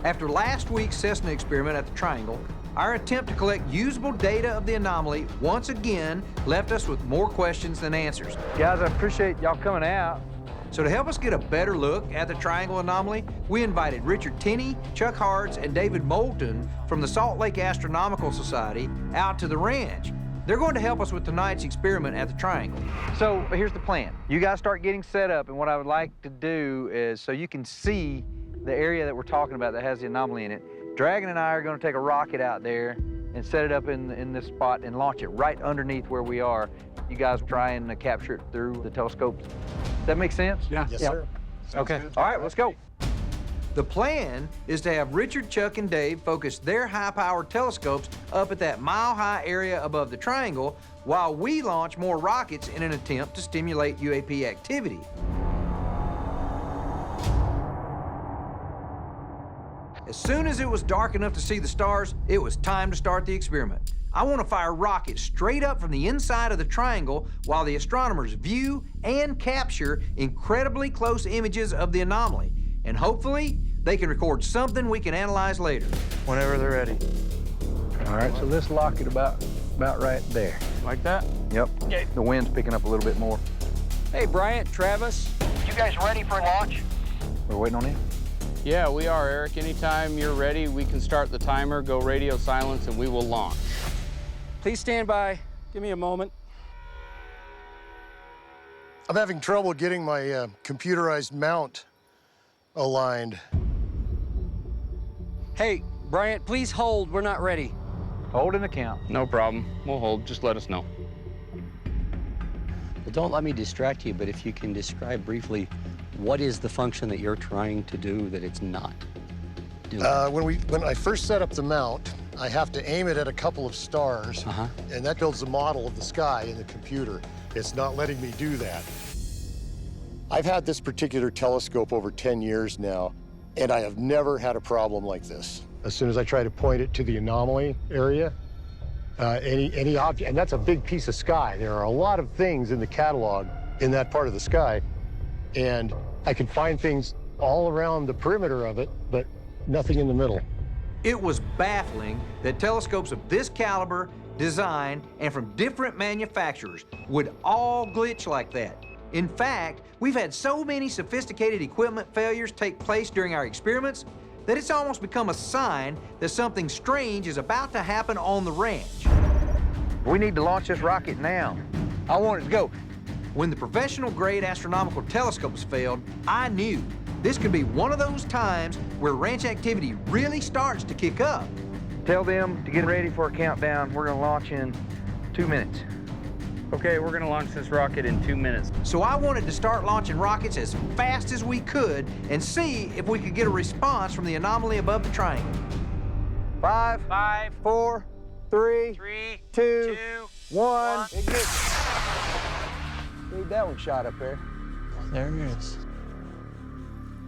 After last week's Cessna experiment at the Triangle, our attempt to collect usable data of the anomaly once again left us with more questions than answers. Guys, I appreciate y'all coming out. So to help us get a better look at the Triangle anomaly, we invited Richard Tenney, Chuck Hartz, and David Moulton from the Salt Lake Astronomical Society out to the ranch. They're going to help us with tonight's experiment at the Triangle. So here's the plan. You guys start getting set up, and what I would like to do is, so you can see the area that we're talking about that has the anomaly in it, Dragon and I are going to take a rocket out there and set it up in this spot and launch it right underneath where we are. You guys try and capture it through the telescopes. Does that make sense? Yeah. Yes, sir. Okay. All right, let's go. The plan is to have Richard, Chuck, and Dave focus their high-powered telescopes up at that mile-high area above the Triangle while we launch more rockets in an attempt to stimulate UAP activity. As soon as it was dark enough to see the stars, it was time to start the experiment. I want to fire rockets straight up from the inside of the Triangle while the astronomers view and capture incredibly close images of the anomaly. And hopefully, they can record something we can analyze later. Whenever they're ready. All right, so let's lock it about right there. Like that? Yep. Okay. The wind's picking up a little bit more. Hey, Bryant, Travis, you guys ready for launch? We're waiting on him. Yeah, we are, Eric. Anytime you're ready, we can start the timer, go radio silence, and we will launch. Please stand by. Give me a moment. I'm having trouble getting my computerized mount aligned. Hey, Bryant, please hold. We're not ready. Hold in the count. No problem. We'll hold. Just let us know. Well, don't let me distract you, but if you can describe briefly what is the function that you're trying to do that it's not doing? When I first set up the mount, I have to aim it at a couple of stars, and that builds a model of the sky in the computer. It's not letting me do that. I've had this particular telescope over 10 years now, and I have never had a problem like this. As soon as I try to point it to the anomaly area, any object, and that's a big piece of sky. There are a lot of things in the catalog in that part of the sky, and I can find things all around the perimeter of it, but nothing in the middle. It was baffling that telescopes of this caliber, design, and from different manufacturers would all glitch like that. In fact, we've had so many sophisticated equipment failures take place during our experiments that it's almost become a sign that something strange is about to happen on the ranch. We need to launch this rocket now. I want it to go. When the professional-grade astronomical telescopes failed, I knew this could be one of those times where ranch activity really starts to kick up. Tell them to get ready for a countdown. We're gonna launch in 2 minutes. Okay, we're gonna launch this rocket in 2 minutes. So I wanted to start launching rockets as fast as we could and see if we could get a response from the anomaly above the Triangle. 5, 4, 3, 2, 1. Need that one shot up there. There it is.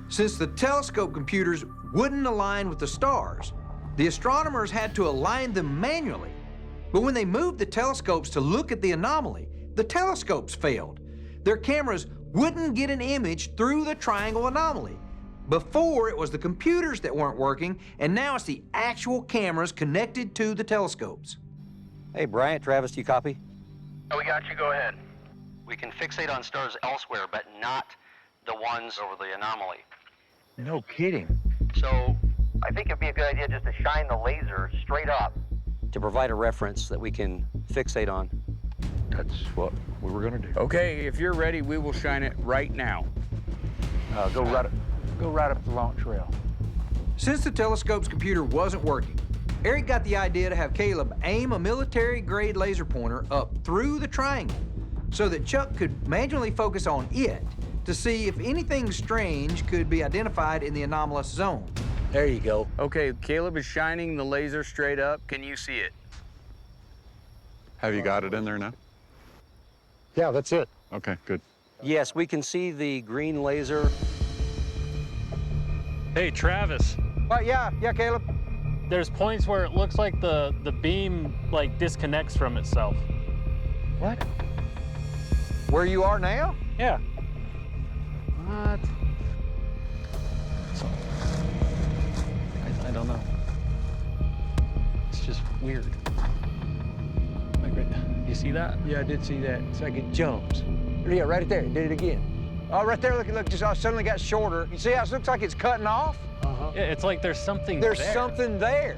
Since the telescope computers wouldn't align with the stars, the astronomers had to align them manually. But when they moved the telescopes to look at the anomaly, the telescopes failed. Their cameras wouldn't get an image through the Triangle anomaly. Before, it was the computers that weren't working, and now it's the actual cameras connected to the telescopes. Hey, Bryant, Travis, do you copy? Oh, we got you. Go ahead. We can fixate on stars elsewhere, but not the ones over the anomaly. No kidding. So I think it'd be a good idea just to shine the laser straight up. To provide a reference that we can fixate on. That's what we were gonna do. Okay, if you're ready, we will shine it right now. Go right up the launch rail. Since the telescope's computer wasn't working, Eric got the idea to have Caleb aim a military-grade laser pointer up through the Triangle so that Chuck could manually focus on it to see if anything strange could be identified in the anomalous zone. There you go. Okay, Caleb is shining the laser straight up. Can you see it? Have you got it in there now? Yeah, that's it. Okay, good. Yes, we can see the green laser. Hey, Travis. Yeah, Caleb. There's points where it looks like the beam disconnects from itself. What? Where you are now? Yeah. What? I weird. Like right, you see that? Yeah, I did see that. It's like it jumps. Yeah, right there. It did it again. Oh, right there, look, just suddenly got shorter. You see how it looks like it's cutting off? Yeah, it's like there's something There's there. something there.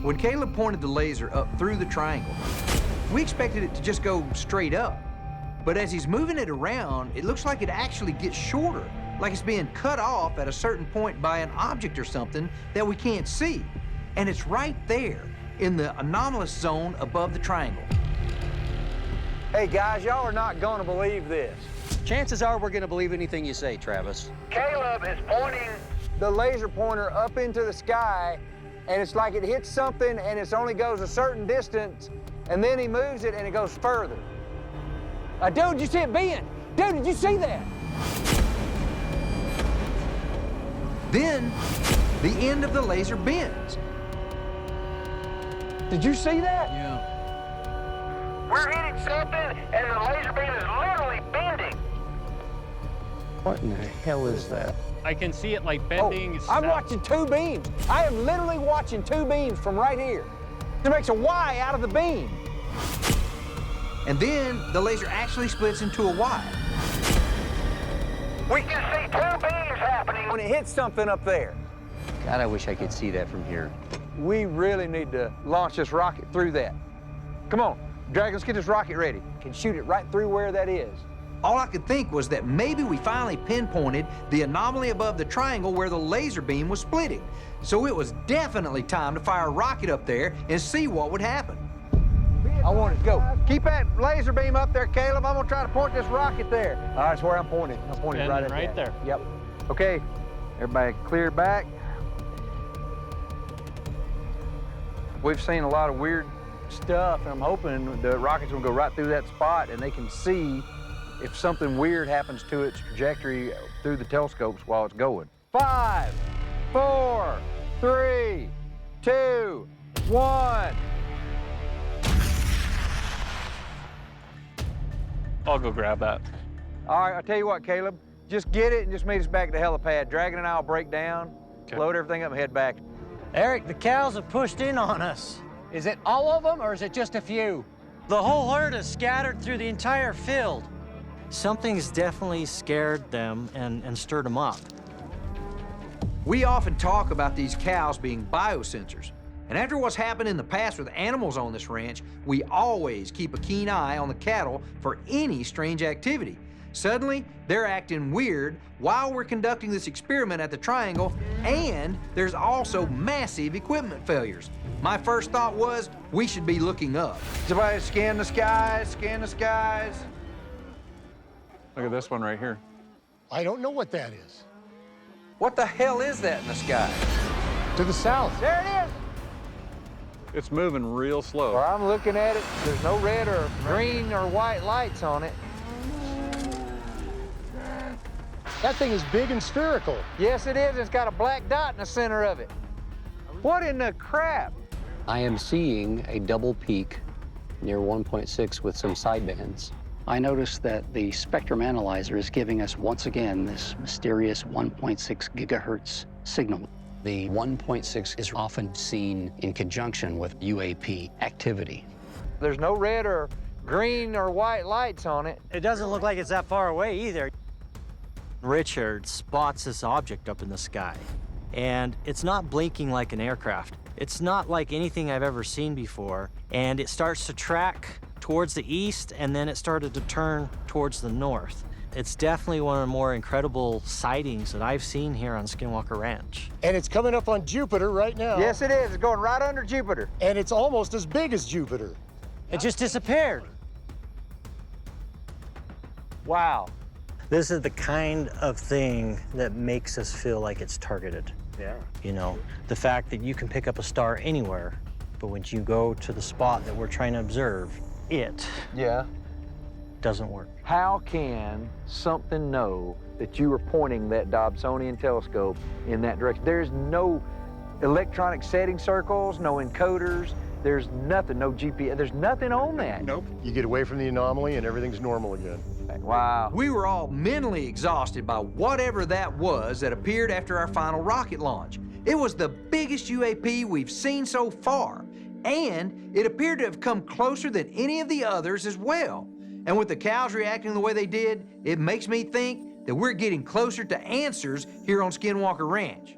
When Caleb pointed the laser up through the triangle, we expected it to just go straight up. But as he's moving it around, it looks like it actually gets shorter, like it's being cut off at a certain point by an object or something that we can't see. And it's right there in the anomalous zone above the triangle. Hey, guys, y'all are not gonna believe this. Chances are we're going to believe anything you say, Travis. Caleb is pointing. The laser pointer up into the sky, and it's like it hits something and it only goes a certain distance, and then he moves it and it goes further. Dude, did you see it bend? Dude, did you see that? Then, the end of the laser bends. Did you see that? Yeah. We're hitting something, and the laser beam is literally bending. What in the hell is that? I can see it like bending. Oh, I'm watching two beams. I am literally watching two beams from right here. It makes a Y out of the beam. And then the laser actually splits into a Y. We can see two beams happening. When it hits something up there, God, I wish I could see that from here. we really need to launch this rocket through that. Come on, Dragon, let's get this rocket ready. Can shoot it right through where that is. All I could think was that maybe we finally pinpointed the anomaly above the triangle where the laser beam was splitting. So it was definitely time to fire a rocket up there and see what would happen. I want it to go. Keep that laser beam up there, Caleb. I'm gonna try to point this rocket there. All right, that's where I'm pointing. I'm pointing right at right that. there. Yep. Okay, everybody clear back. We've seen a lot of weird stuff, and I'm hoping the rockets will go right through that spot and they can see if something weird happens to its trajectory through the telescopes while it's going. 5, 4, 3, 2, 1. I'll go grab that. All right, I'll tell you what, Caleb. Just get it and just meet us back at the helipad. Dragon and I will break down, load everything up and head back. Eric, the cows have pushed in on us. Is it all of them, or is it just a few? The whole herd is scattered through the entire field. Something's definitely scared them and stirred them up. We often talk about these cows being biosensors. And after what's happened in the past with animals on this ranch, we always keep a keen eye on the cattle for any strange activity. Suddenly, they're acting weird while we're conducting this experiment at the triangle, and there's also massive equipment failures. My first thought was, we should be looking up. Somebody scan the skies, scan the skies. Look at this one right here. I don't know what that is. What the hell is that in the sky? To the south. There it is. It's moving real slow. Where I'm looking at it, there's no red or green or white lights on it. That thing is big and spherical. Yes, it is. It's got a black dot in the center of it. What in the crap? I am seeing a double peak near 1.6 with some sidebands. I noticed that the spectrum analyzer is giving us once again this mysterious 1.6 gigahertz signal. The 1.6 is often seen in conjunction with UAP activity. There's no red or green or white lights on it. It doesn't look like it's that far away either. Richard spots this object up in the sky, and it's not blinking like an aircraft. It's not like anything I've ever seen before, and it starts to track towards the east, and then it started to turn towards the north. It's definitely one of the more incredible sightings that I've seen here on Skinwalker Ranch. And it's coming up on Jupiter right now. Yes, it is. It's going right under Jupiter. And it's almost as big as Jupiter. It just disappeared. Wow. This is the kind of thing that makes us feel like it's targeted. Yeah. You know, the fact that you can pick up a star anywhere, but when you go to the spot that we're trying to observe, it doesn't work. How can something know that you were pointing that Dobsonian telescope in that direction? There's no electronic setting circles, no encoders, There's nothing, no GPS, there's nothing on that. Nope. You get away from the anomaly and everything's normal again. Wow. We were all mentally exhausted by whatever that was that appeared after our final rocket launch. It was the biggest UAP we've seen so far, and it appeared to have come closer than any of the others as well. And with the cows reacting the way they did, it makes me think that we're getting closer to answers here on Skinwalker Ranch.